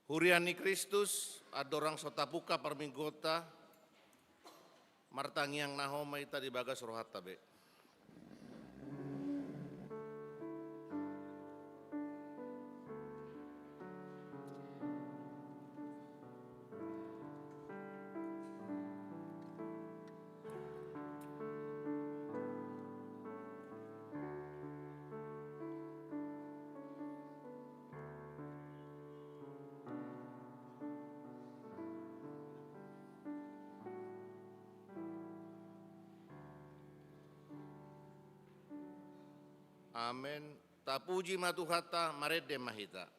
Huriani Kristus, adorang sotapuka parminggota, martangiang nahoma ita di bagas rohat tabe. Amen. Tapuji matuhata marede mahita.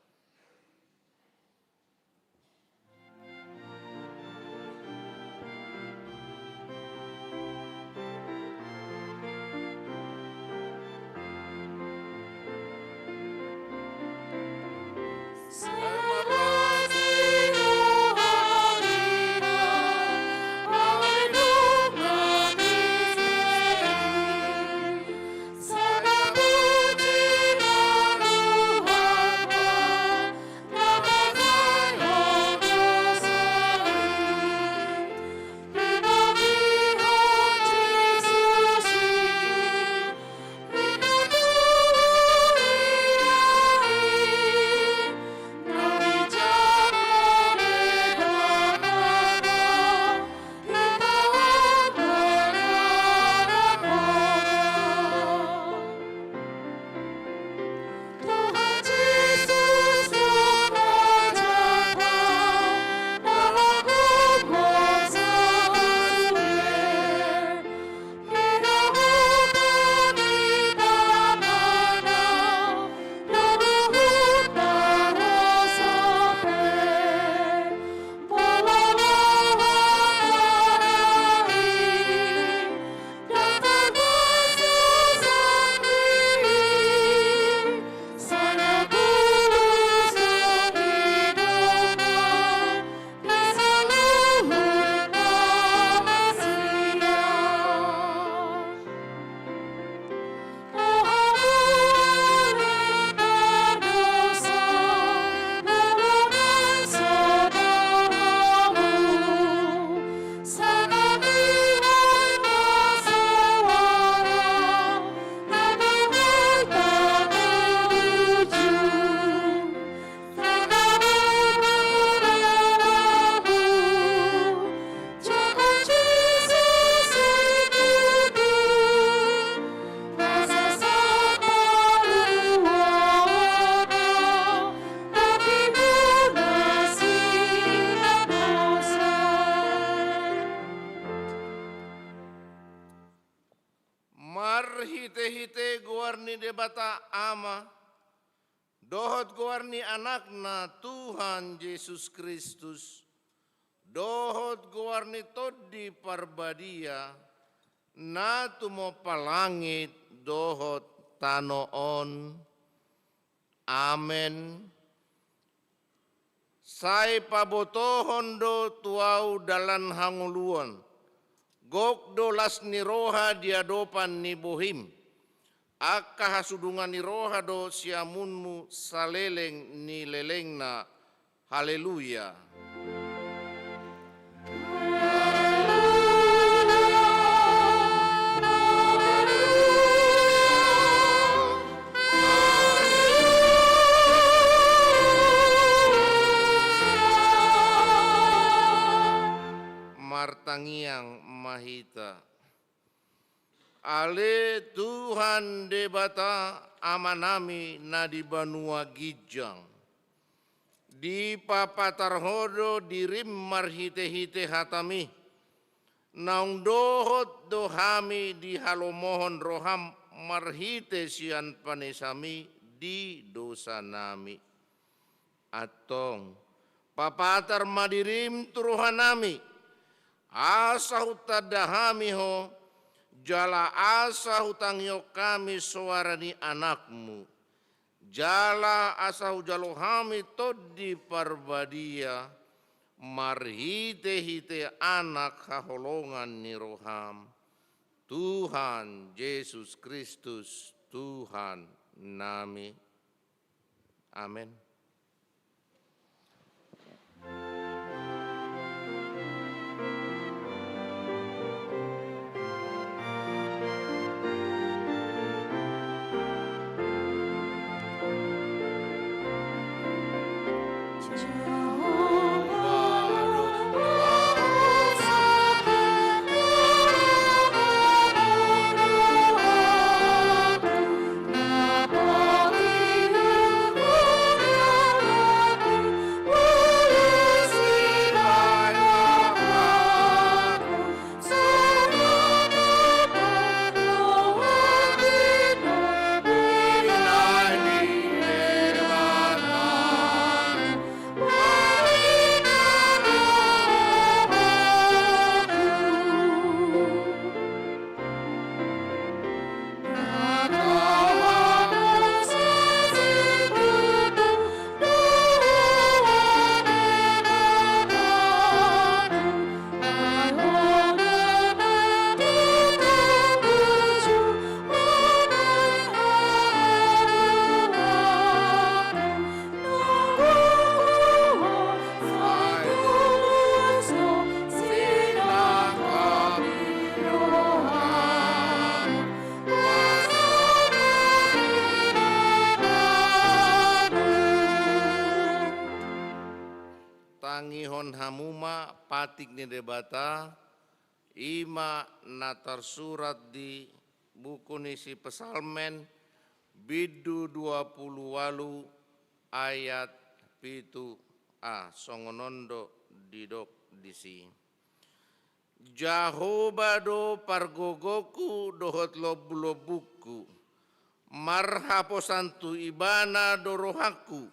Marhite-hite guarni debata ama, dohot guarni anakna Tuhan Yesus Kristus, dohot guarni todi parbadia, na tumo palangit dohot tanoon. Amen. Sai pabotohon do tuau dalan hanguluan, gok dolas ni roha diadopan ni bohim, akka hasudungan ni roha do siamunmu saleleng ni lelengna. Haleluya. Martangiang mahita. Ale Tuhan debata amanami na di Banua Gijang. Di papatarhodo dirim marhite-hite hatami. Naung dohot dohami di halomohon roham marhite sian panesami di dosa nami. Atong papatar madirim turuhanami. Asa hutadahami ho, jala asa hutangyo kami suarani anakmu. Jala asa hujalohami todi parbadia, marhite-hite anak haholongan ni roham. Tuhan Yesus Kristus, Tuhan nami. Amin. Tangihon hamuma patik ni debata ima natar surat di buku nisi pesalmen bidu 28 ayat pitu songonondo didok disi. Jahobado pargogoku dohot lobu-lobuku marhaposantu ibana dorohaku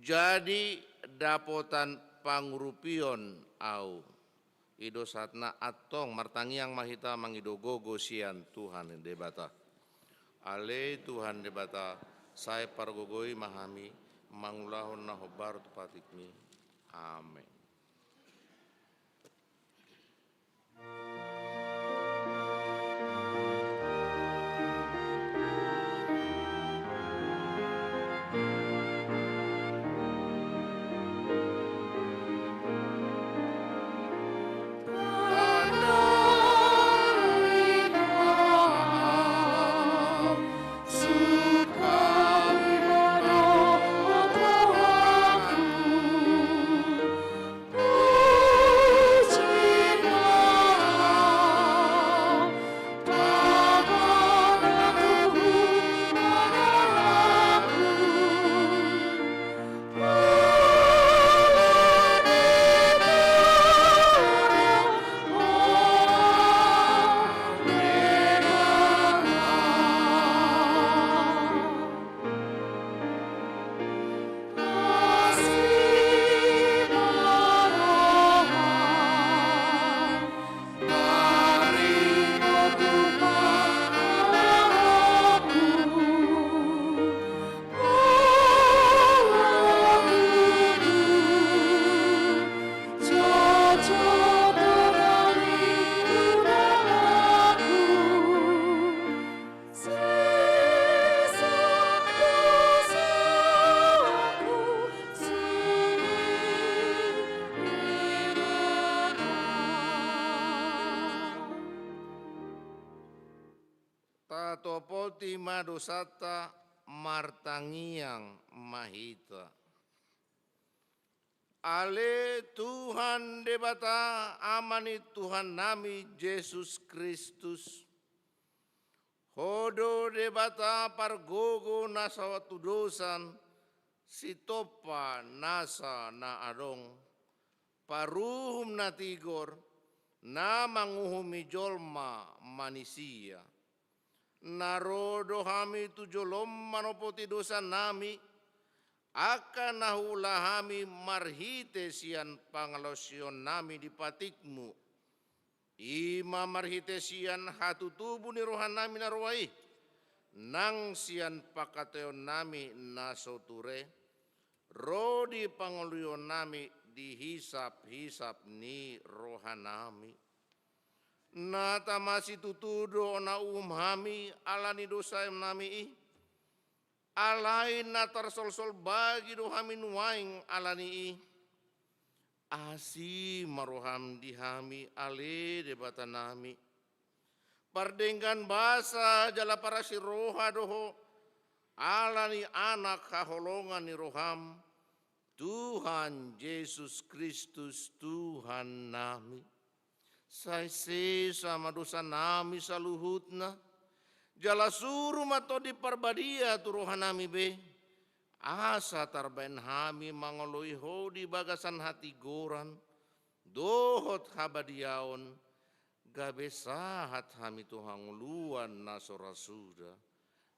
jadi dapotan pangurupion au ido satna atong martangiang mahita mangidogogo sian Tuhan debata ale Tuhan debata saya pargogoi mahami mangulahon nahobar tupatikmi amin. Topoti madosata martangiang mahita. Ale Tuhan debata amani Tuhan nami Yesus Kristus. Hodo debata pargogo nasawatu dosan sitopa nasa na adong. Paruhum na tigor na manguhumi jolma manisia. Narodo hami tujolom manopoti dosa nami akan nahulah hami marhite sian pangalosion nami di patikmu. Ima marhite sian hatu tubuh ni rohan nami narwai nang sian pakateon nami nasoture rodi pangoluyon nami dihisap-hisap ni rohan nami. Nata masih tutudo na hami alani dosa nami alain natar sol-sol bagi do hami nuaing alani asi maroham di hami ale debata nami pardenggan basa jala para si roha doho alani anak kaholongan ni roham Tuhan Yesus Kristus Tuhan nami, saise sama dosa nami saluhutna, jala suruh mato di parbadia tu rohan nami be, asa tarbain hami mangoloi ho di bagasan hati goran, dohot habadiaon, gabe sahat hami Tuhan luan nasora suda,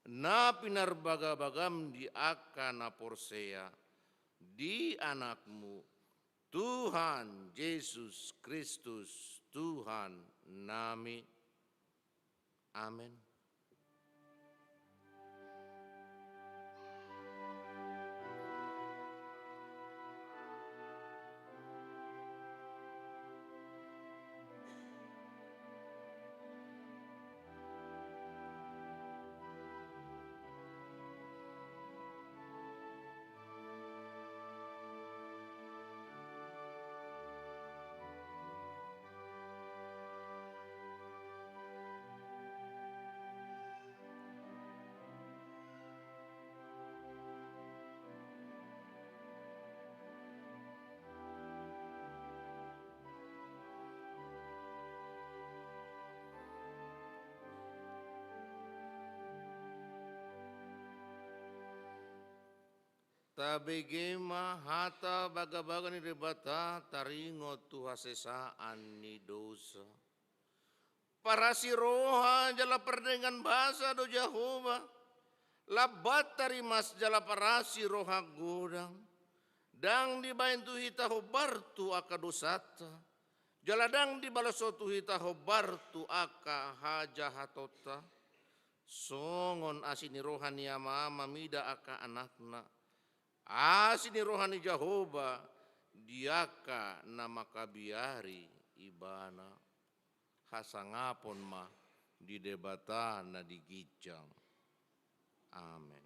na pinar baga-bagam di akana porsea, di anakmu, Tuhan Yesus Kristus Tuhan nami. Amin. Tabegema hata baga-baga ni rebata taringo tuha sesaan ni dosa. Para si roha jala perdengan bahasa do Jehova. Labat tarimas jala parasi roha godang. Dang dibantu hita hobartu aka dosata. Jala dang dibalasotu hita hobartu aka hajahatota. Songon asini rohani ama mamida aka anakna. Asini rohani Jehova diaka nama kabiari ibana hasangapon ma di debatan na digicang. Amen.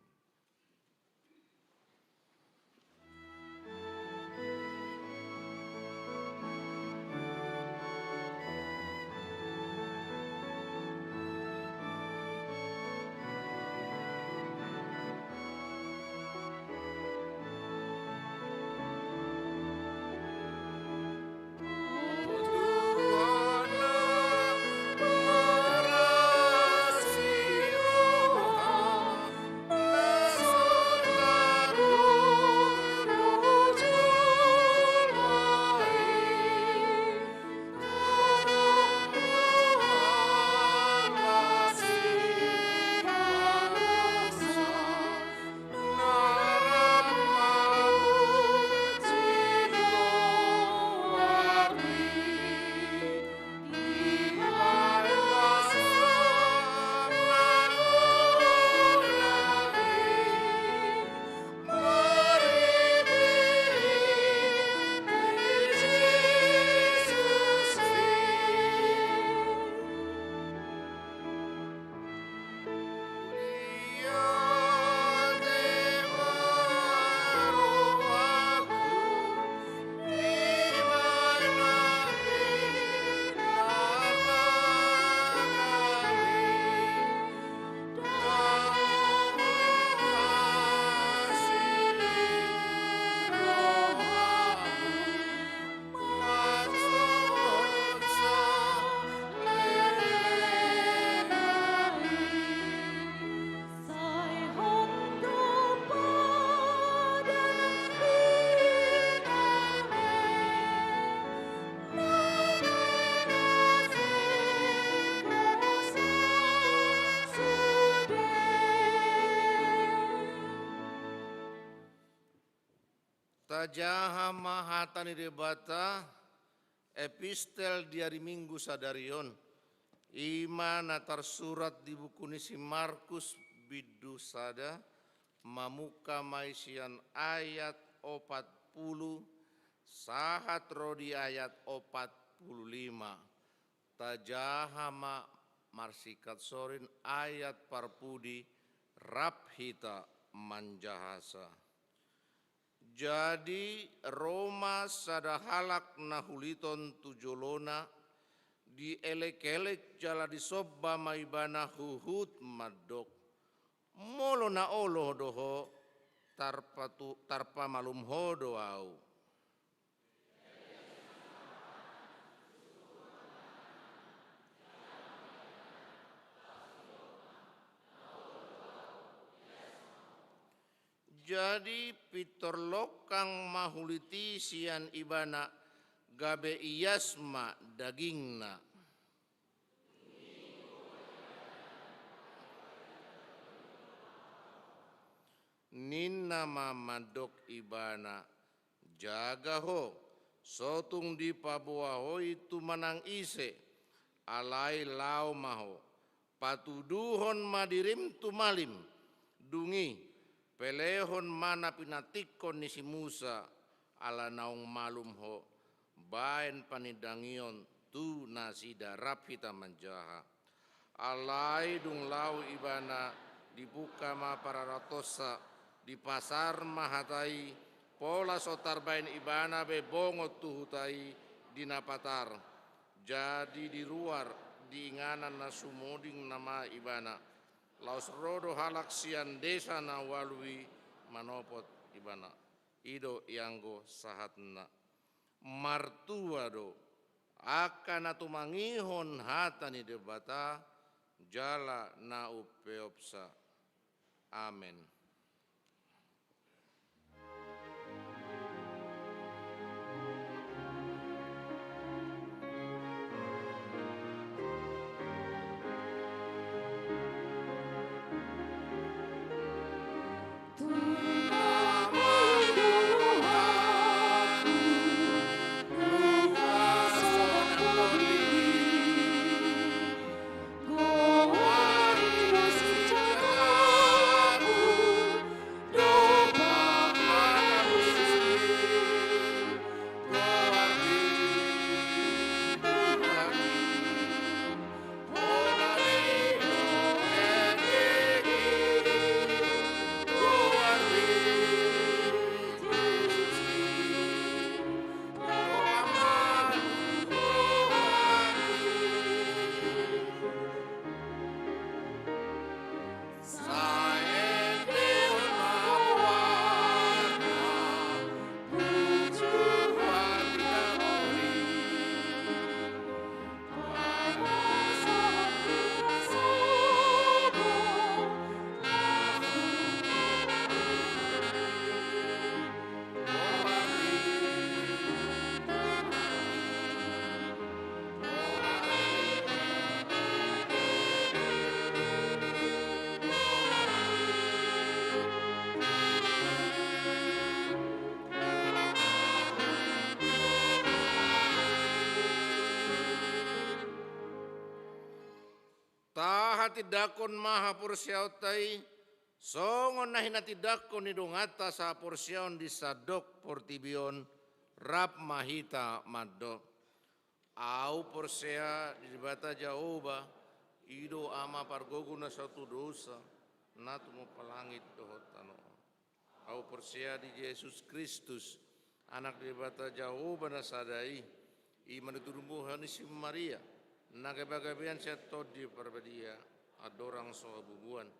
Tajaha mahata ni debata epistel di hari Minggu sadarion. Iman atar surat di buku nisi Markus bidu sada mamuka maisian ayat 40 sahat rodi ayat 45. Tajaha marsikat sorin ayat parpudi rabhita manjahasa. Jadi Roma sada halak nahuliton tujolona di elek-elek jala di sobba maibana huhut madok. Molo na olo doho tarpa malum hodo au. Jadi pitor lokang mahuliti sian ibana gabe iyasma dagingna. Ninna mamadok ibana jaga ho sotung di pabua ho itu manang ise alai lau maho patuduhon madirim tumalim dungi pelehon mana pinatikon ni si Musa ala naung malum ho baen panidangion tu nasida rapita manjaha alai dung lau ibana dibuka ma para ratosa di pasar mahatai pola sotar bain ibana be bongo tuhutai dinapatar jadi di luar diinganan na sumoding nama ibana laus rodo halak sian desa na walui manopot ibana ido yanggo sahatna martua do akan atu mangihon hatani debata jala na upeopsa amen. Tidakon maha porsiautai songon nahi natidakon idongata sa porsiaon di sadok portibion rap mahita maddo au porsia di bata jaoba ido ama pargogo na satu dosa natu mo palangit dohotano au porsia di Yesus Kristus anak di bata jaoba na sadai iman turumbuhan si Maria nagabagabian siya todi parbadia adorang soa bubuan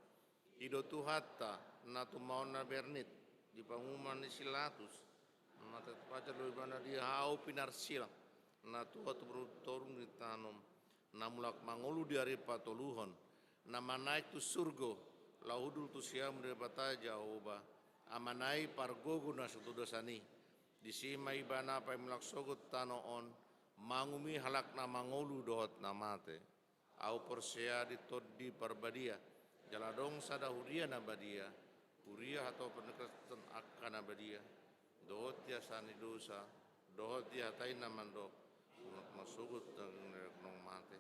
ido tuhata natu maon na bernit di panguman ni silatus natu pacar lo ibana dia hau pinarsila natu hatu berutorung di tanom namulak mangolu di hari patoluhon nama naik tu surgo lahudul tu siam dari bata jaoba amanai pargogo na sutu dosani disima ibana pa imlak sogot tanoon mangumi halak na mangolu dohot namate au persea di todi parbadia jaladong sada huria nabadia huria atau pendekatan akan nabadia dohot ya sani dosa dohot ya tain namando masugut nong mate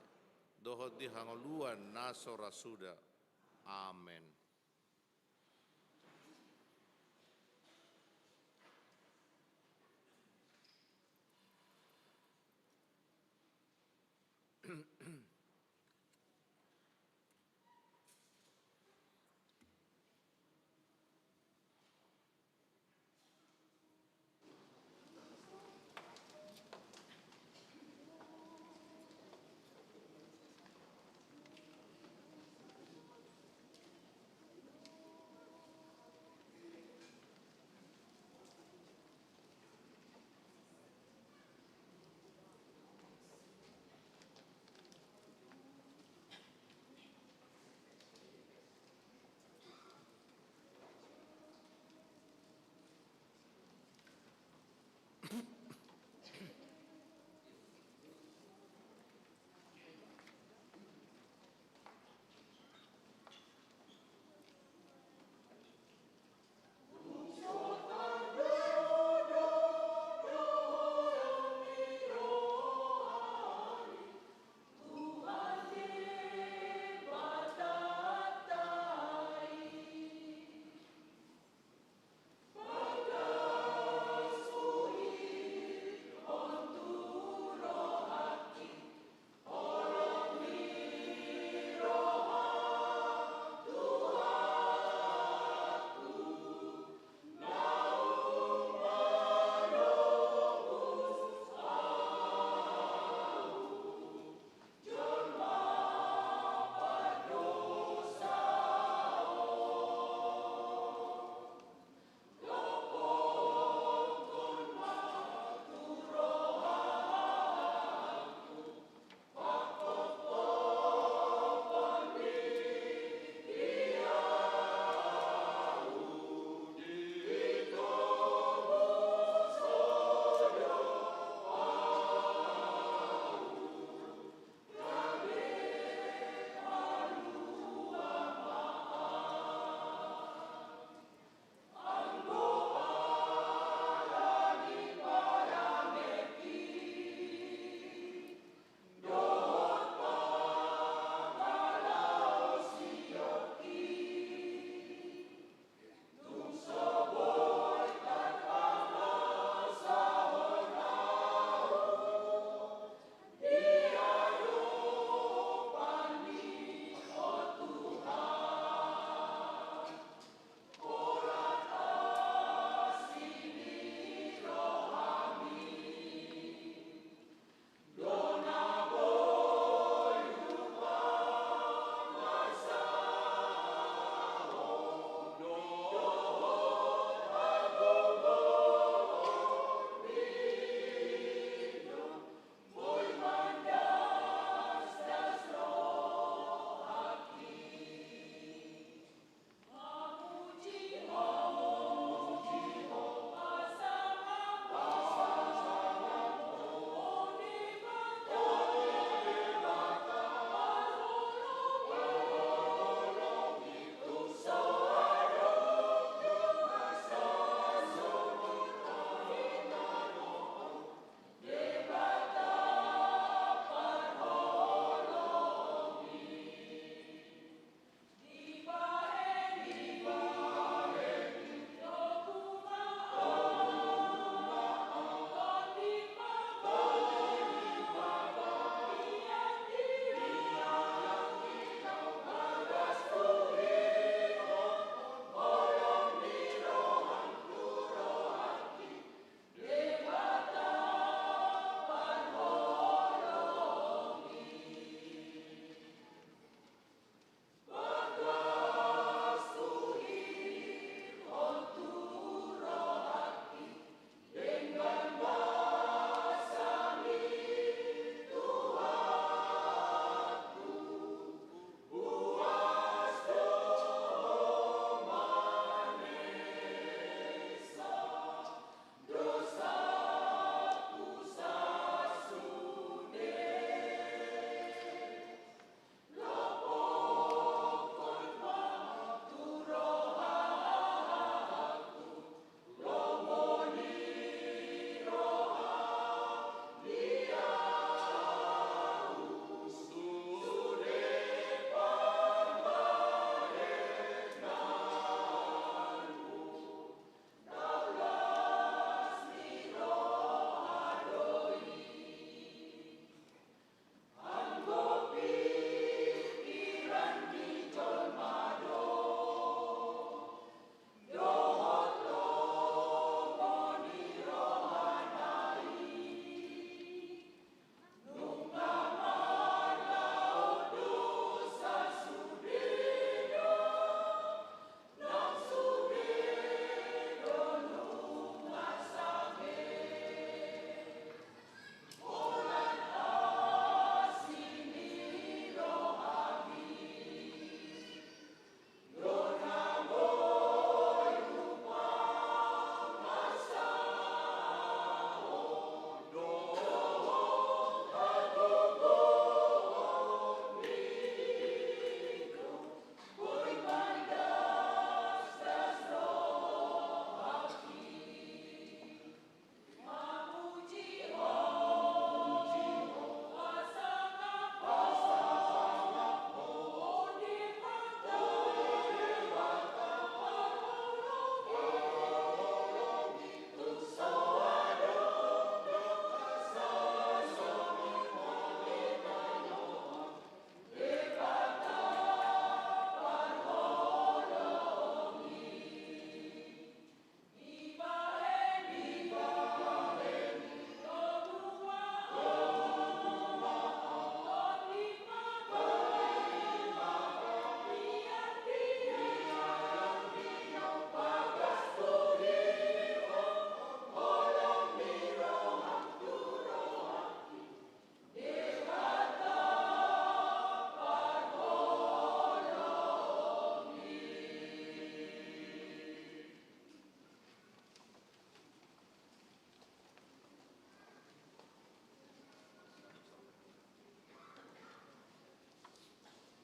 dohot di hangoluan naso rasuda amen.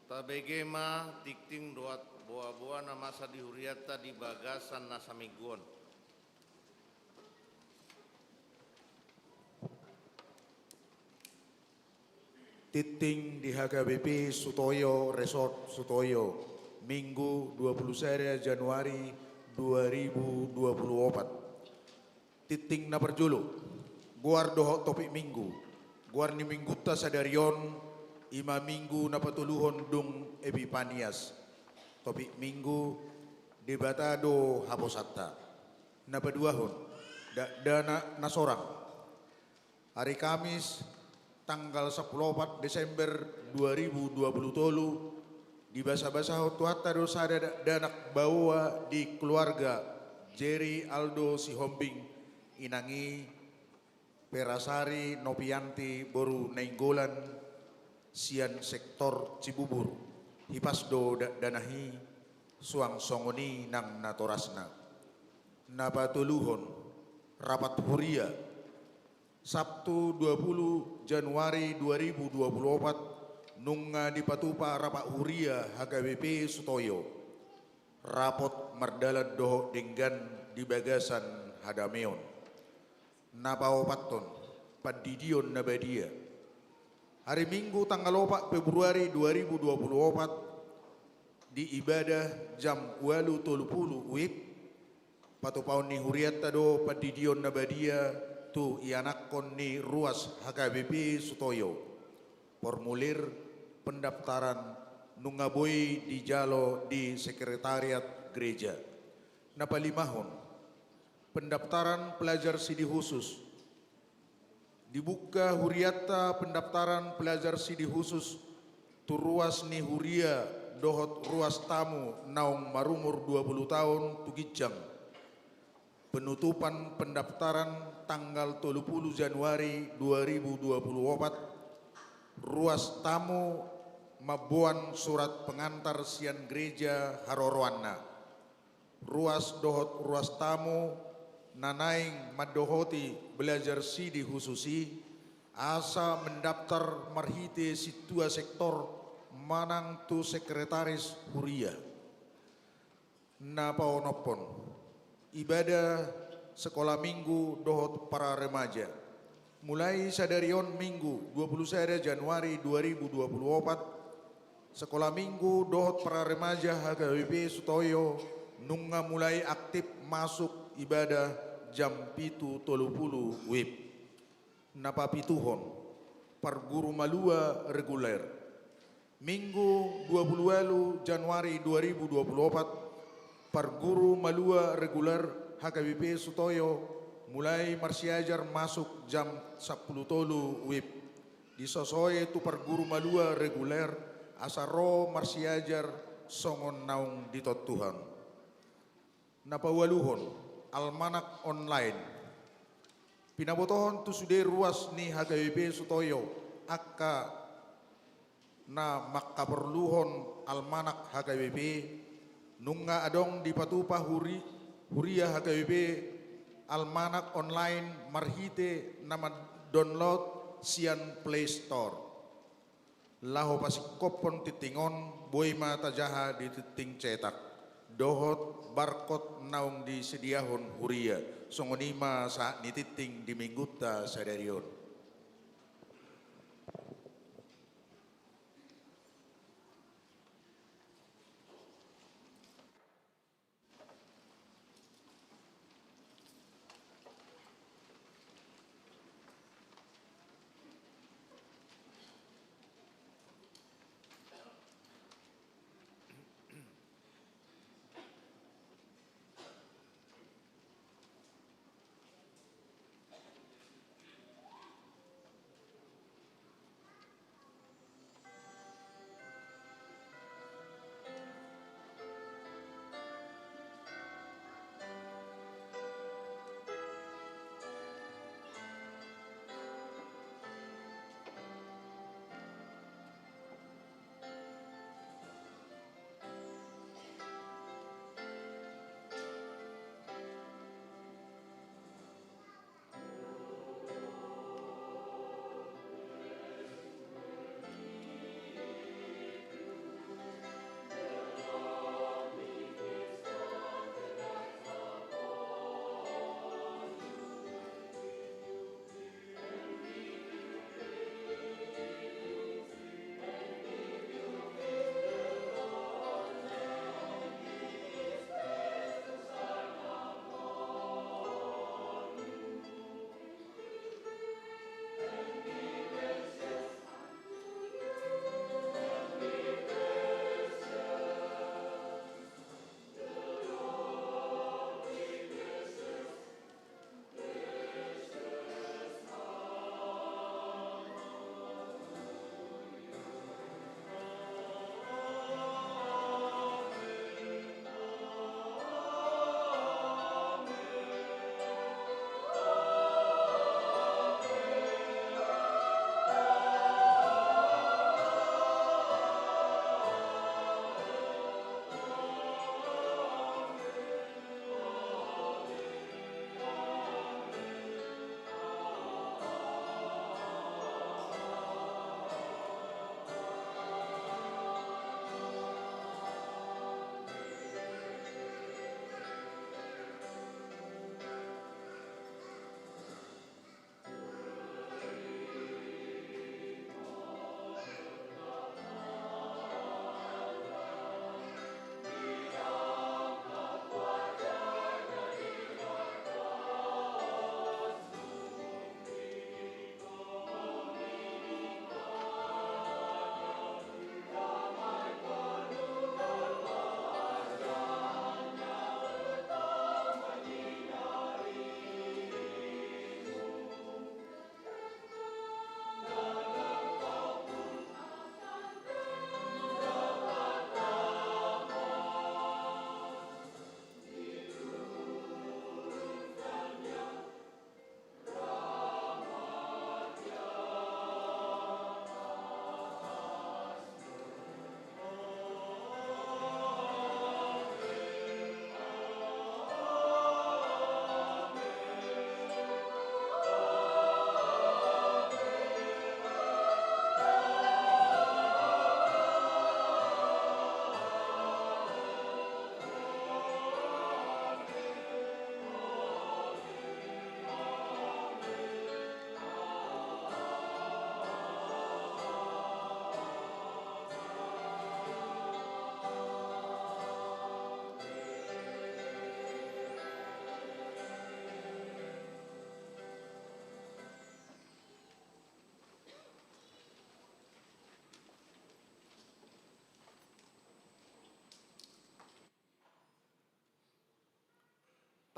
Tabegema tikting doat boa-boa nama sa dihuriata di bagasan nasamiguan. Titing di HKBP Sutoyo Resort Sutoyo, Minggu 21 Januari 2024. Titing na berjuluk, Guar dohok topik minggu, Guar ni mingguta sadarion, ima minggu na patuluhon dung Epipanias. Topik minggu, debatado haposata. Na paduahon, dana nasorang. Hari Kamis, tanggal 14 Desember 2020 di basa-basa tuata dosa danak bawa di keluarga Jerry Aldo Sihombing inangi Perasari Nopianti Boru Nainggolan sian sektor Cibubur hipasdo danahi suang songoni nang natorasna napatuluhon rapat huria Sabtu 20 Januari 2024 nunga di patupa rapat huria HKBP Sutoyo rapot mardalan doho denggan di bagasan hadameon napao paton padidion nabadia hari Minggu tanggal 4 Februari 2024 di ibadah jam 8.30 WIB patupaon ni huriat tado padidion nabadia tu ianakon ni ruas HKBP Sutoyo formulir pendaftaran nungaboy di jalo di sekretariat gereja napalimahon pendaftaran pelajar sidi khusus dibuka huriata pendaftaran pelajar sidi khusus tu ruas ni huria dohot ruas tamu naung marumur 20 tahun tu gijang penutupan pendaftaran tanggal 30 Januari 2024 ruas tamu mabuan surat pengantar sian gereja Haroroanna ruas dohot ruas tamu nanaing madohoti belajar sidi khususi asa mendaftar marhite situa sektor manang tu sekretaris huria napaonopon ibadah sekolah minggu dohot para remaja mulai sadarion Minggu 21 Januari 2024 sekolah minggu dohot para remaja HKBP Sutoyo nunga mulai aktif masuk ibadah jam 7.30 WIB napapituhon parguru malua reguler Minggu 20 Januari 2024 parguru malua reguler HKBP Sutoyo mulai marsiajar masuk jam 10.30 WIB disosoy tu parguru malua reguler asaro marsiajar songon naung ditot Tuhan napawaluhon almanak online pinabotohon tu sude ruas ni HKBP Sutoyo akka na makaperluhon almanak HKBP nunga adong di patupa huria HKBP almanak online marhite nama download sian Play Store laho pasikopon titingon boy mata jaha di titing cetak dohot barcode naung di sediahon huria songonima saat ni titing di mingguta sadarion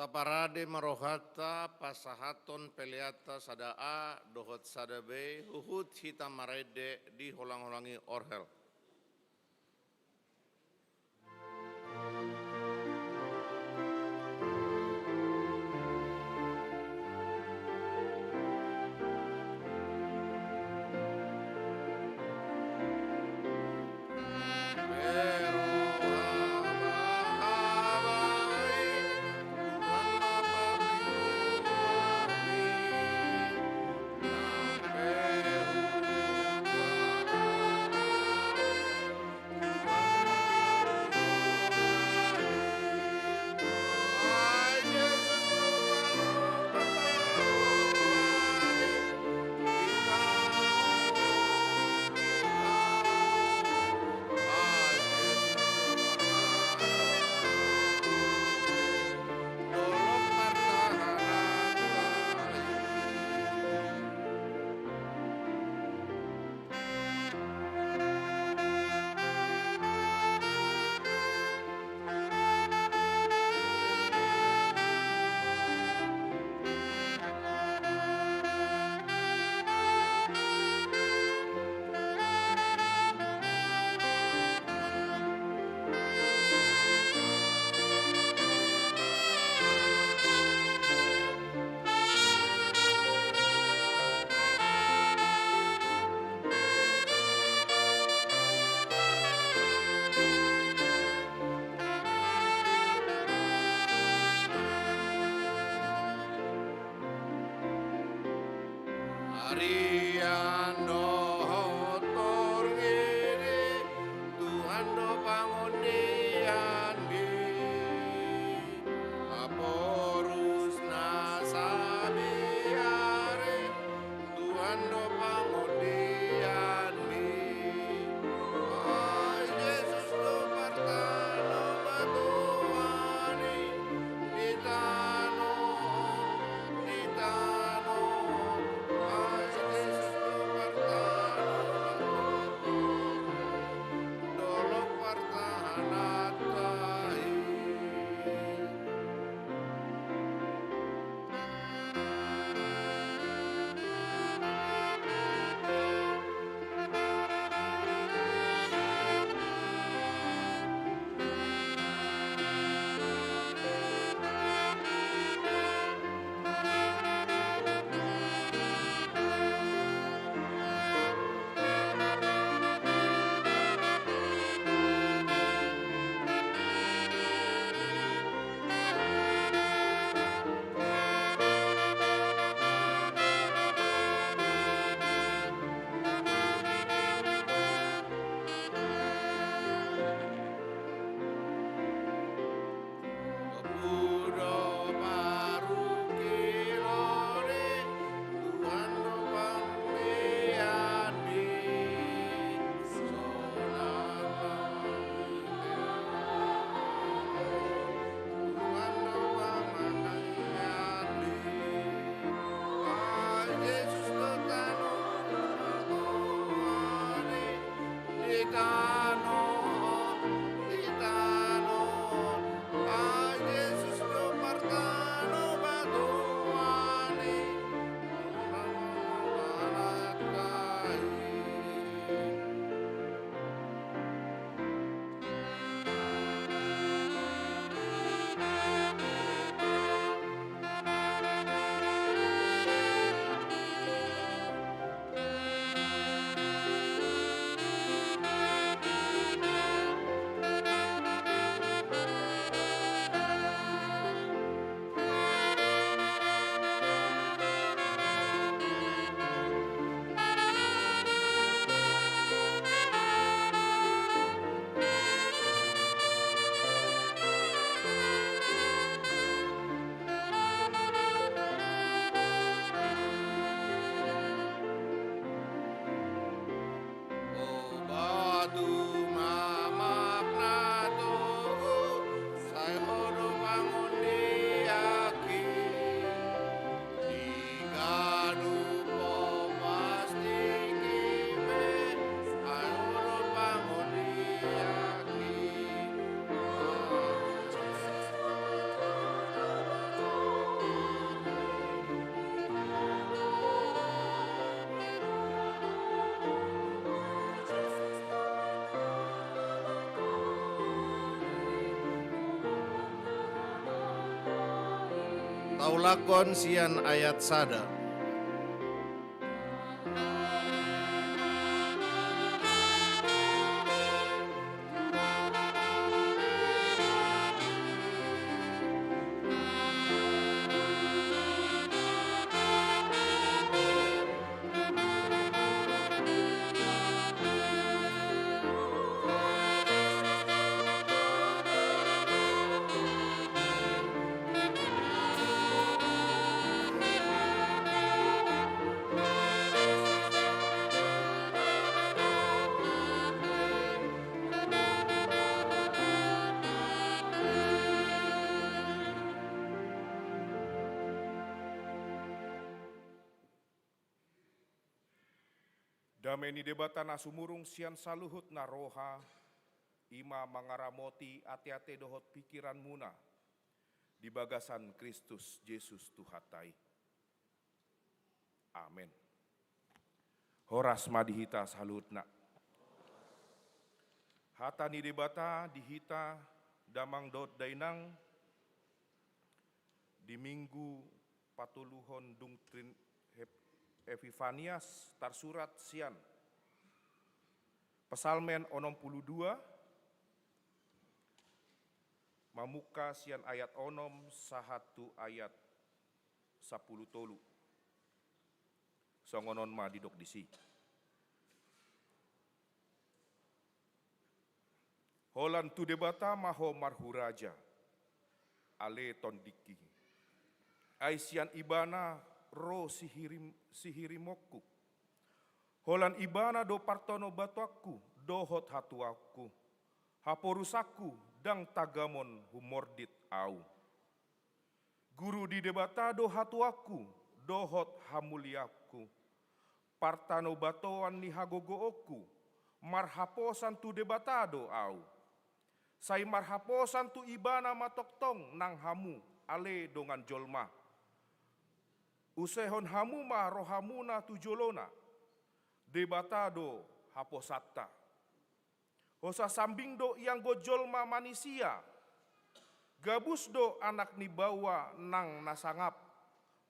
Taparade marohata pasahaton peliata sadaa dohot sadabe huhut hitam marede di holang-holangi orhel. Ariando torgiri Tuhan do pangundian bi aporus nasabiare Tuhan do pangundian bi ay Yesus do partano batuani ditano ay Yesus do taulakon sian ayat sada. Dameni debata na sumurung sian saluhut na roha, ima mangaramoti ate-ate dohot pikiran muna, di bagasan Kristus Yesus Tuhatai. Amin. Horas madihita salutna. Hata ni debata dihita damang dot dainang di minggu patuluhon dungtrin Epifanias tarsurat sian. Pesalmen 62 mamuka sian ayat onom sahatu ayat 10 tolu. Songonon ma didok disi. Holan tu debata maho marhuraja ale tondiki. Aisian ibana ro sihirimokku. Holan ibana do partono batuakku, dohot hatuakku. Haporusaku dang tagamon humordit au. Guru di debata do hatuakku, dohot hamuliaku. Partano batoan ni hagogooku, marhaposan tu debatado au. Sai marhaposan tu ibana matoktong nang hamu ale dongan jolma. Usehon hamuma rohamuna tujolona, debatado haposatta. Hosa sambing do yang gojolma manisia, gabus do anak ni bawa nang nasangap,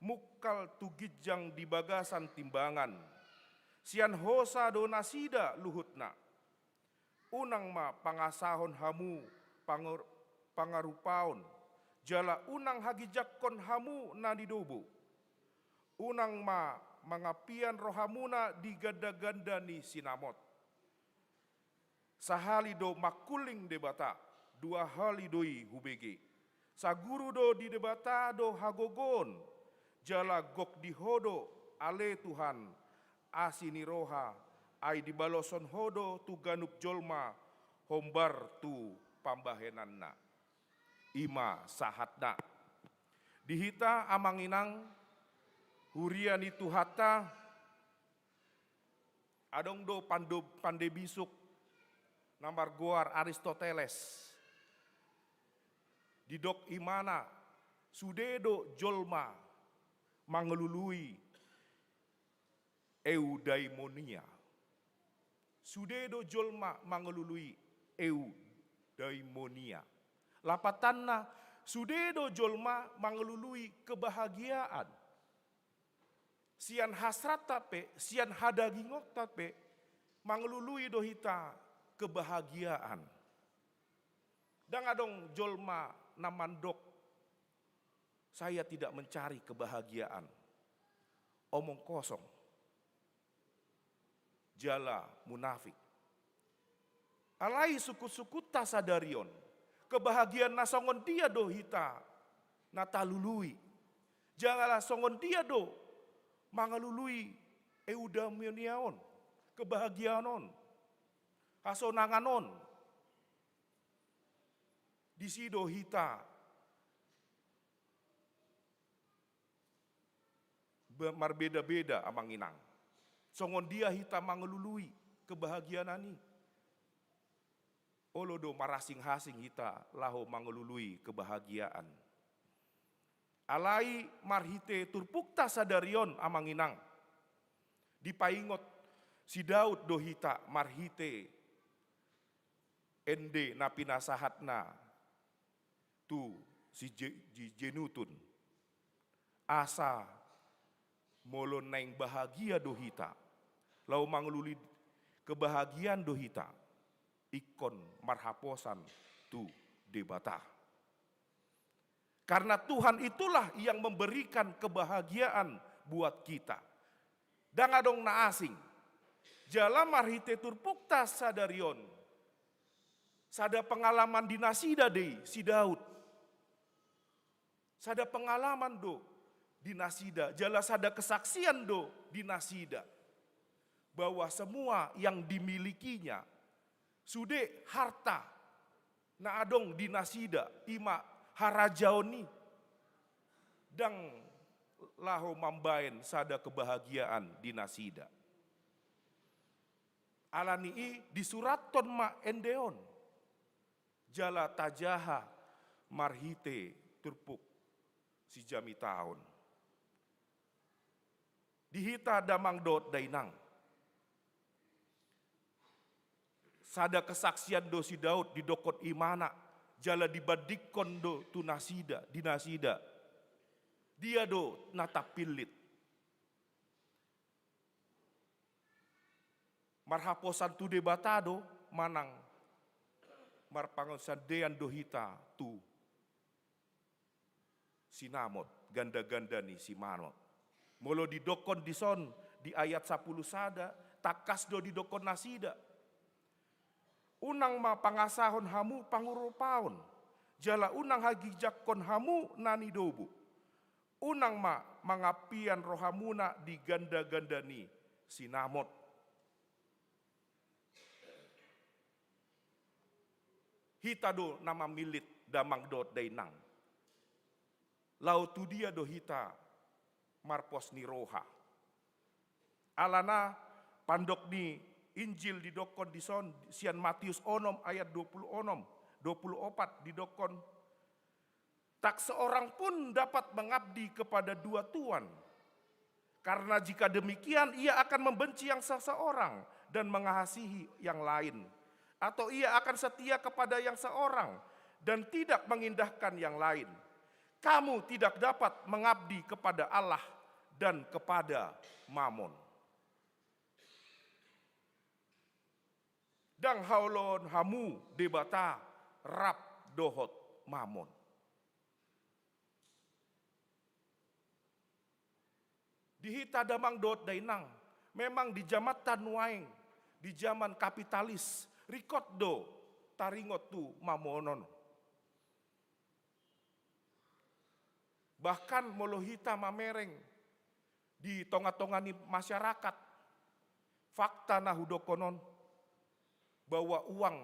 mukal tugijang di bagasan timbangan. Sian hosa do nasida luhutna, unang ma pangasahon hamu pangarupaon, jala unang hagijakkon hamu na didobo. Unang ma mangapian rohamuna di ganda-ganda ni sinamot. Sahali do makuling debata, dua hali doi hubege. Saguru do di debata do hagogon, jala gok dihodo ale Tuhan, asini roha, ai di baloson hodo tu ganup jolma, hombar tu pambahenanna. Ima sahatna. Dihita amanginang, hurian itu hata adong do pande bisuk nambar goar Aristoteles didok imana sudedo jolma mangelului eudaimonia. Sudedo jolma mangelului eudaimonia. Lapatanna sudedo jolma mangelului kebahagiaan. Sian hasrat tape, sian hadagingok tape, mangelului dohita kebahagiaan. Dan adong jolma namandok, saya tidak mencari kebahagiaan. Omong kosong, jala munafik. Alai suku-suku tasadarion, kebahagiaan nasongon dia dohita, natalului. Janganlah songon dia do, mangalului eudamioniaon, kebahagiaanon, hasonanganon. Disido hita marbeda-beda amanginang. Songon dia hita mangalului kebahagiaanani. Olodo marasing-hasing hita laho mangalului kebahagiaan. Alai marhite turpukta sadarion amanginang. Dipaingot si Daud dohita marhite ende napinasahatna tu si jenutun. asa molo neng bahagia dohita. Lau mangluli kebahagiaan dohita. Ikon marhaposan tu debata. Karena Tuhan itulah yang memberikan kebahagiaan buat kita. Dan adong na asing. Jala marhite turpukta sadarion. Sada pengalaman di nasida dei si Daud. Sada pengalaman do di nasida. Jala sada kesaksian do di nasida. Bahwa semua yang dimilikinya. Sude harta. Na adong di nasida. Ima harajaoni. Dang laho mambaen sada kebahagiaan di nasida. Alani di suraton ma endeon. Jala tajaha marhite turpuk si jami tahun. Dihita damang dot dainang. Sada kesaksian do si Daud di dokot imana. Jala dibadikon do tu nasida, di nasida. Dia do natapilit. Marhaposan tu debatado manang marpangosadean dohita tu sinamot ganda-ganda ni si manot. Molo didokon dison di ayat 10 sada takas do didokon nasida. Unang ma pangasahon hamu pangurupaon. Jala unang hagijakon hamu nani dobu. Unang ma mangapian rohamuna di ganda-ganda ni sinamot. Hita do nama milit damang dot dainang. Lau tu dia do hita marpos ni roha. Alana pandok ni Injil didokon dison sian Matius onom ayat 20 onom 24 didokon. Tak seorang pun dapat mengabdi kepada dua tuan. Karena jika demikian ia akan membenci yang seseorang dan mengasihi yang lain. Atau ia akan setia kepada yang seorang dan tidak mengindahkan yang lain. Kamu tidak dapat mengabdi kepada Allah dan kepada Mamon. Dang haulon hamu debata rap dohot Mamon. Dihita damang dot dainang. Memang di zaman tanuaing, di zaman kapitalis, rikot do taringot tu mamonon. Bahkan molohita mamereng di tonga-tongani masyarakat. Fakta nahudokonon bahwa uang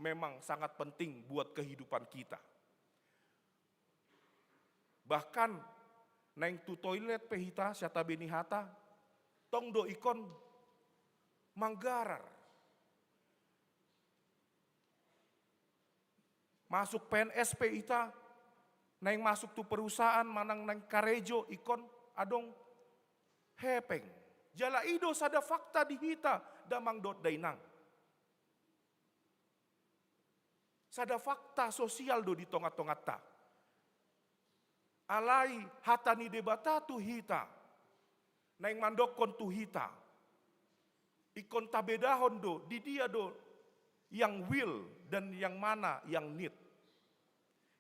memang sangat penting buat kehidupan kita. Bahkan neng tu toilet pehita syata benihata tong do ikon manggarar. Masuk PNSP ita, neng masuk tu perusahaan manang neng karejo ikon adong hepeng. Jala ido sada fakta dihita damang dot dainang. Sada fakta sosial do di tonga-tonga ta. Alai hatani debata tu hita. Neng mandokon tu hita. Ikon tabedahon do, di dia do yang will dan yang mana yang need.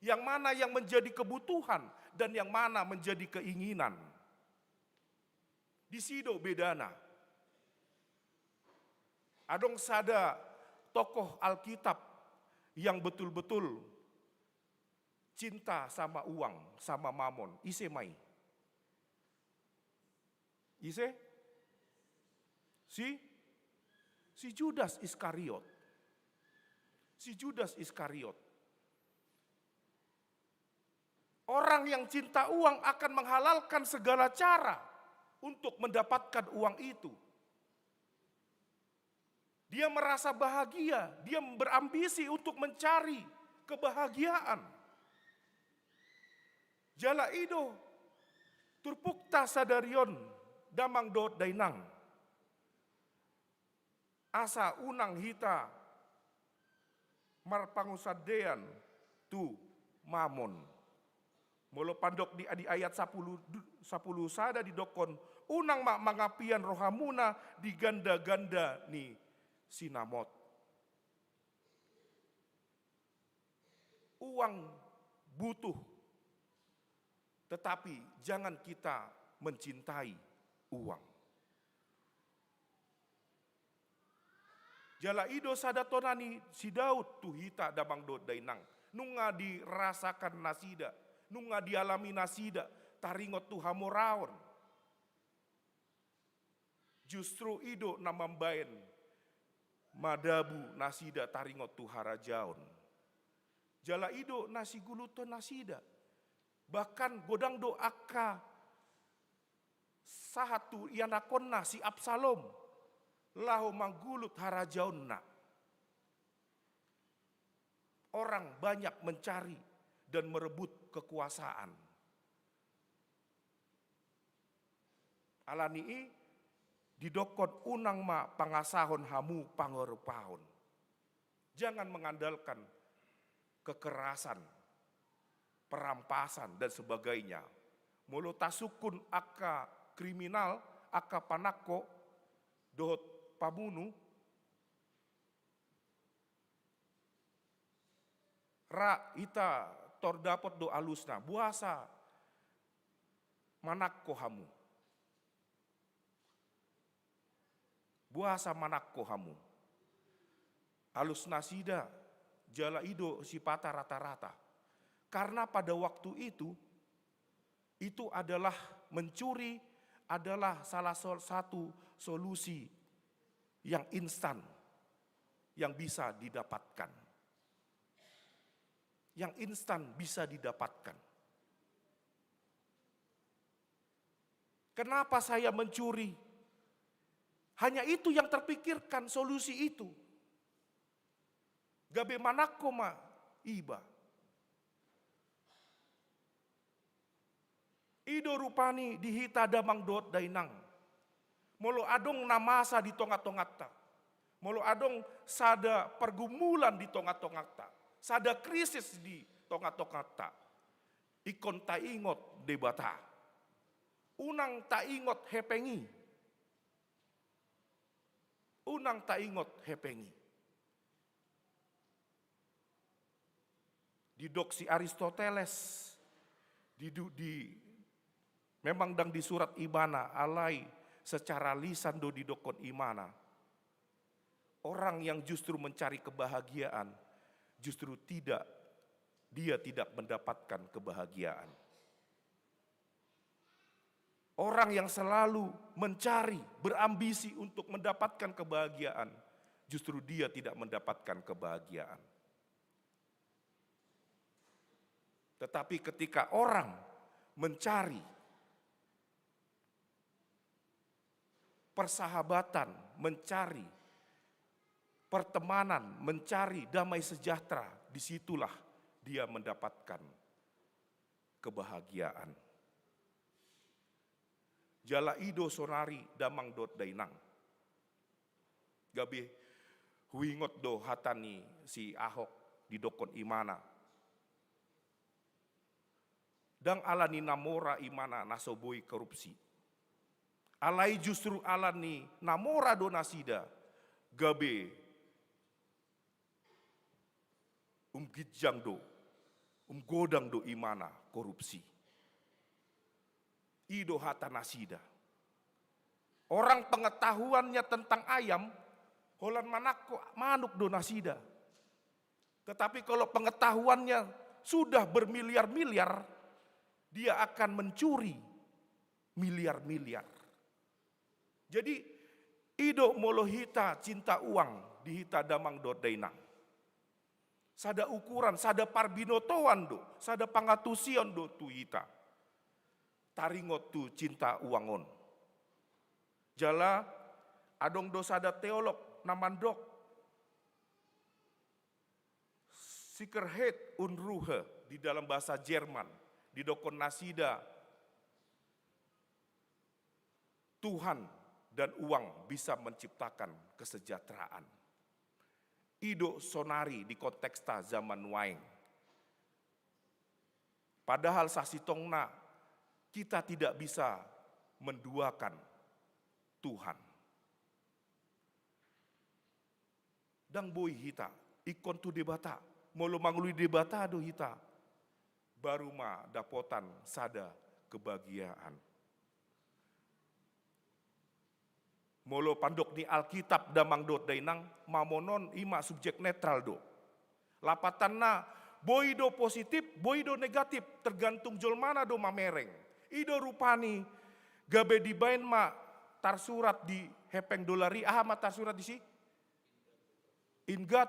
Yang mana yang menjadi kebutuhan dan yang mana menjadi keinginan. Di sido bedana. Adong sada tokoh Alkitab yang betul-betul cinta sama uang, sama mamon. Ise mai. Ise? Si Judas Iskariot. Si Judas Iskariot. Orang yang cinta uang akan menghalalkan segala cara untuk mendapatkan uang itu. Dia merasa bahagia, dia berambisi untuk mencari kebahagiaan. Jala ido, turpukta sadarion, damang dot dainang. Asa unang hita, marpangusadean tu mamon. Molo pandok di ayat 10 sada di dokon, unang mak mangapian rohamuna di ganda-ganda ni sinamot. Uang butuh, tetapi jangan kita mencintai uang. Jala ido sada tonani si Daud tuhita damang do dainang. Nunga dirasakan nasida, nunga dialami nasida, taringot tu hamoraon. Justru ido namambaen madabu nasida taringot tu harajaon. Jala ido nasi guluton nasida. Bahkan godang do akka sahatu ianakon nasi Absalom. Lahu manggulut harajaonna. Orang banyak mencari dan merebut kekuasaan. Alani didokon unang ma pangasahon hamu pangerupahon. Jangan mengandalkan kekerasan, perampasan dan sebagainya. Mulu tasukun aka kriminal, aka panako, dohot pabunu, ra ita tordapot do alusna, buasa manakko hamu. Buasa manakko hamu. Alus nasida, jala ido sipata rata-rata. Karena pada waktu itu adalah mencuri adalah salah satu solusi yang instan yang bisa didapatkan. Yang instan bisa didapatkan. Kenapa saya mencuri? Hanya itu yang terpikirkan, solusi itu. Gabe manako ma iba. Ido rupani dihita damang dot dainang. Molo adong namasa di tongat-tongatta. Molo adong sada pergumulan di tongat-tongatta. Sada krisis di tongat-tongatta. Ikon ta ingot debata. Unang ta ingot hepengi. Unang ta ingot hepengi. Di doksi Aristoteles. Memang dang di surat Ibana alai secara lisan do didokon imana. Orang yang justru mencari kebahagiaan justru dia tidak mendapatkan kebahagiaan. Orang yang selalu mencari, berambisi untuk mendapatkan kebahagiaan, justru dia tidak mendapatkan kebahagiaan. Tetapi ketika orang mencari persahabatan, mencari pertemanan, mencari damai sejahtera, disitulah dia mendapatkan kebahagiaan. Jala ido sonari damang dot dainang. Gabe huingot do hatani si Ahok di dokon imana. Dang alani namora imana nasoboi korupsi. Alai justru alani namora do nasida. Gabe gijang do, godang do imana korupsi. Ido hata nasida. Orang pengetahuannya tentang ayam, holan manako manuk do nasida. Tetapi kalau pengetahuannya sudah bermiliar-miliar, dia akan mencuri miliar-miliar. Jadi ido molohita cinta uang dihita damang do dainang. Sada ukuran, sada parbinotoan do, sada pangatusion do tuhita. Taringot tu cinta uangon. Jala adong do sada teolog namandok. Sicherheit und Ruhe di dalam bahasa Jerman. Di dokon nasida. Tuhan dan uang bisa menciptakan kesejahteraan. Ido sonari di konteksta zaman waing. Padahal sasitongna kita tidak bisa menduakan Tuhan. Dang boy hita, ikon tu debata, molo mangului debata do hita, baru ma dapotan sada kebahagiaan. Molo pandok ni Alkitab damang dot dainang, mamonon ima subjek netral do. Lapatan na boy do positif, boy do negatif, tergantung jol mana do mamereng. Ido rupani gabe dibain ma tarsurat di hepeng dolari, ma tarsurat di si? In God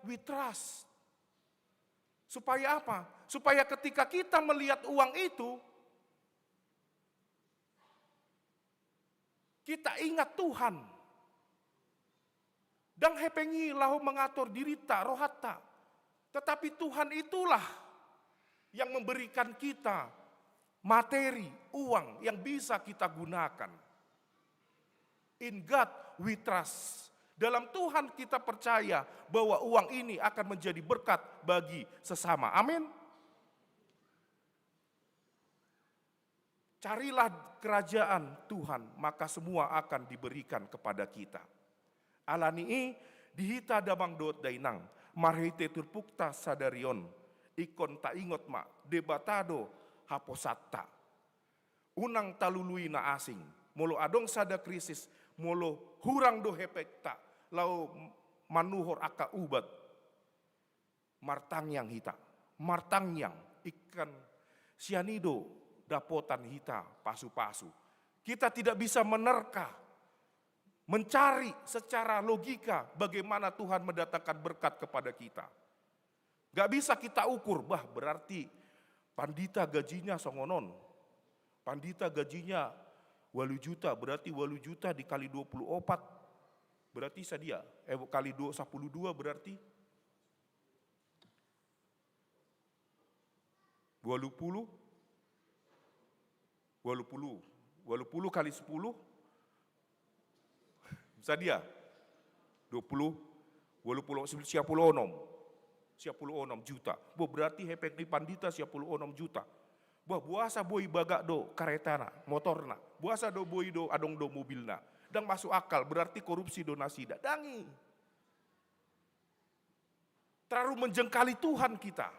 we trust. Supaya apa? Supaya ketika kita melihat uang itu, kita ingat Tuhan. Dan hepengi lahu mengatur dirita rohata. Tetapi Tuhan itulah yang memberikan kita materi, uang yang bisa kita gunakan. In God we trust. Dalam Tuhan kita percaya bahwa uang ini akan menjadi berkat bagi sesama. Amin. Carilah kerajaan Tuhan, maka semua akan diberikan kepada kita. Alani dihita damang dot dainang, marhite turpukta sadarion, ikon ta ingot ma, debatado haposatta. Unang talului na asing, molo adong sada krisis, molo hurang do hepekta, lau manuhor aka ubat, martangyang hita, martangyang ikan sianido dapotan hita pasu-pasu. Kita tidak bisa menerka, mencari secara logika bagaimana Tuhan mendatangkan berkat kepada kita. Gak bisa kita ukur, berarti pandita gajinya songonon, pandita gajinya 8 juta, berarti 8 juta dikali 24, berarti sadia, kali 12 berarti 20 kali 10, sadia 20, siap puluh onom juta. Berarti hepek di pandita siap puluh onom juta. Buasa boy bagak do karetana, motorna. Buasa do boy do adong do mobilna. Dan masuk akal, berarti korupsi donasi dangi. Terlalu menjengkali Tuhan kita.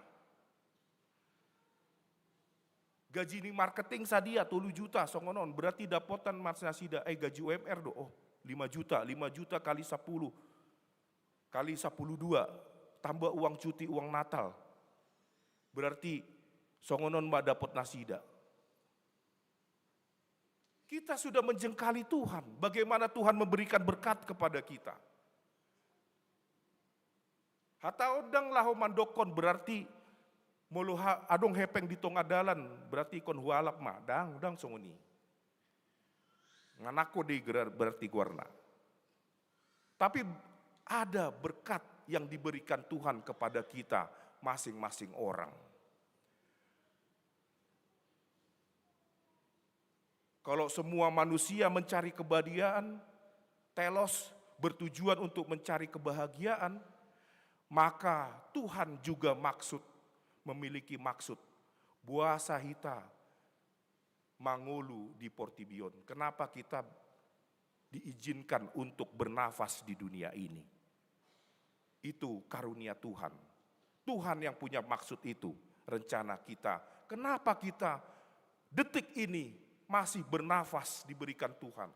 Gaji ni marketing sadia 10 juta songonon, berarti dapotan marsasida gaji UMR do 5 juta kali 10 kali 12 tambah uang cuti, uang Natal. Berarti songonon mbak dapot nasida. Kita sudah menjengkali Tuhan. Bagaimana Tuhan memberikan berkat kepada kita. Hatta odang lahu mandokon berarti mulu adong hepeng di tengah dalan berarti kon hualap ma dang songoni. Nganako di berarti guarna. Tapi ada berkat yang diberikan Tuhan kepada kita masing-masing orang. Kalau semua manusia mencari kebahagiaan, telos bertujuan untuk mencari kebahagiaan, maka Tuhan juga memiliki maksud. Buasa hita mangulu di portibion. Kenapa kita diizinkan untuk bernafas di dunia ini? Itu karunia Tuhan. Tuhan yang punya maksud itu, rencana kita. Kenapa kita detik ini masih bernafas diberikan Tuhan?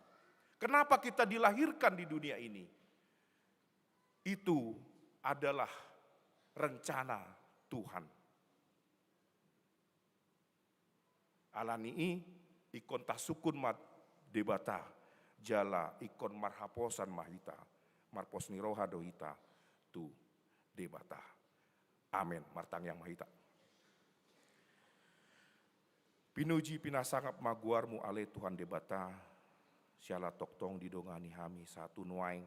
Kenapa kita dilahirkan di dunia ini? Itu adalah rencana Tuhan. Alani ikon tasukun mat debata jala ikon marhaposan mahita marpos niroha dohita tu debata. Amin. Martang yang mahita. Pinuji pinasangap maguarmu ale Tuhan debata, siala toktong didongani hami satu nuaing.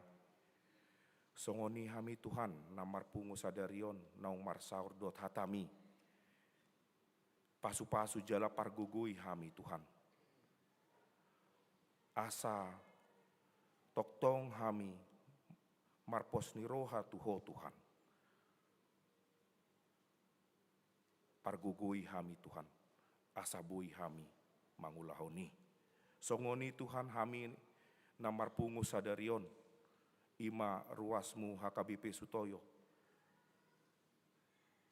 Songoni hami Tuhan, namar pungu sadarion, naung marsaur dot hatami. Pasu-pasu jala pargugui hami Tuhan. Asa toktong hami, marpos niroha tuho Tuhan. Pargugui hami Tuhan, asabui hami mangulahoni. Songoni Tuhan hami namar pungu sadarion, ima ruasmu HKBP Sutoyo.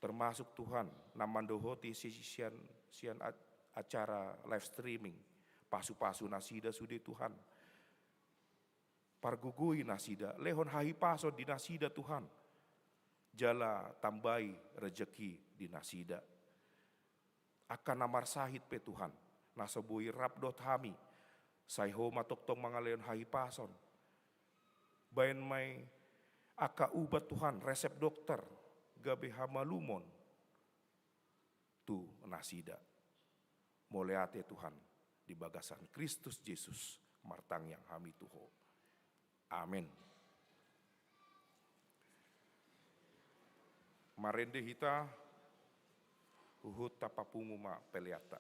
Termasuk Tuhan namandohoti sian acara live streaming, pasu-pasu nasida sudi Tuhan. Pargugui nasida, lehon hahi paso di nasida Tuhan. Jala tambai rejeki di nasida. Akan namar sahid pe Tuhan, nasabui rabdot hami, sayho matok tong mangaleon hahi pason. Bayan may aka ubat Tuhan, resep dokter, gabe hamalumon, tu nasida. Moleate Tuhan, di bagasan Kristus Yesus, martang yang hami tuho. Amin. Marende hita, uhut tapapunguma peleata.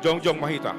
Jongjong Mahita.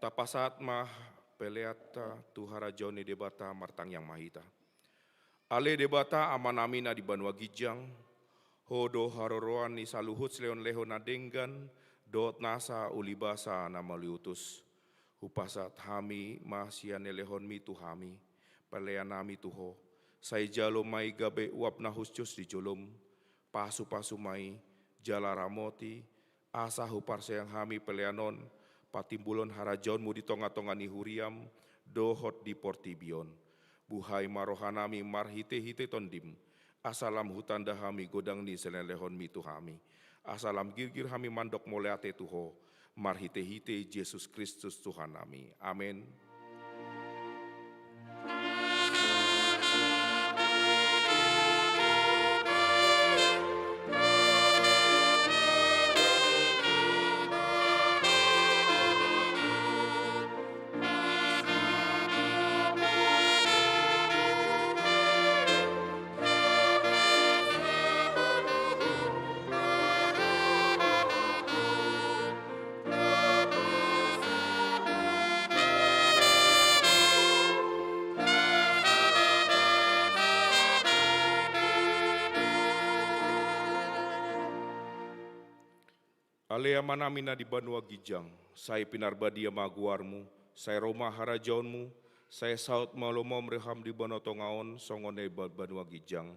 Tapasat mah peleata tuhara joni debata martang yang mahita. Ale debata amanamina di Banua Gijang, hodo haroroan ni saluhut leon leho nadenggan, dot nasa ulibasa nama liutus. Hupasat hami mahsiane lehon mi tuhami, peleanami tuho. Sai jalo mai gabe uap nahuscus di jolom, pasu-pasu mai, jala ramoti, asa hupar sayang hami peleanon, patimbulon harajonmu di tonga-tonga ni huriam, dohot di portibion. Buhai marohanami marhite-hite tondim, asalam hutan dahami godang ni selenlehon mitu hami. Asalam girgir hami mandok moleate tuho, marhite-hite Yesus Kristus Tuhan nami. Amin. Alea manamina di Banua Gijang, saya pinarbadia maguarmu, saya Roma harajaunmu, saya saut malomom reham di Banotongaon, songone Banua Gijang,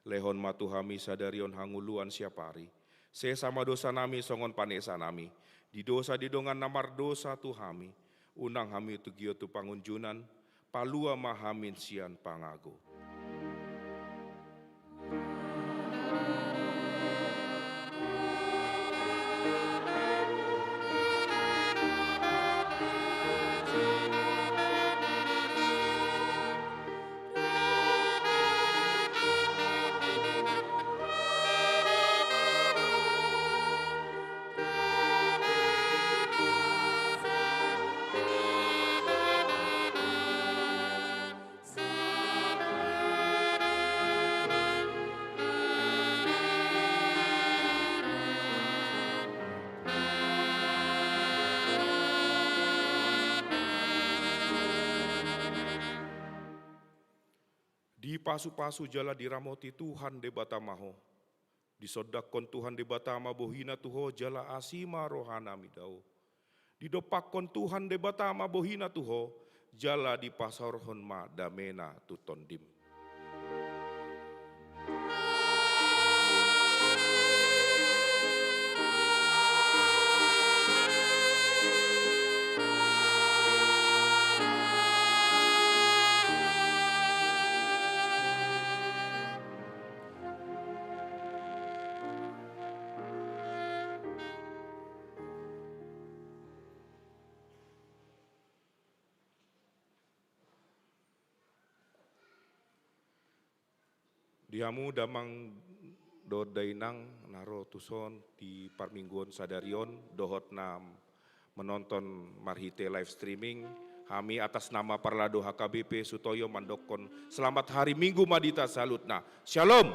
lehon matuhami sadarion hanguluan siapari, saya sama dosa nami songon panesa nami, di dosa didongan namar dosa tuhami, unang hami tugio tu pangunjunan, palua mahamin sian pangago. Di pasu-pasu jala diramoti Tuhan debata maho. Disodakon Tuhan debata mabohina tuho jala asima rohana midau. Didopakon Tuhan debata mabohina tuho jala di pasarhon ma damena tutondim. Dihamu damang do dainang naro tuson di parmingguan sadarion dohot nam menonton marhite live streaming. Kami atas nama Parlado HKBP Sutoyo mandokon selamat hari Minggu Madita salutna. Shalom.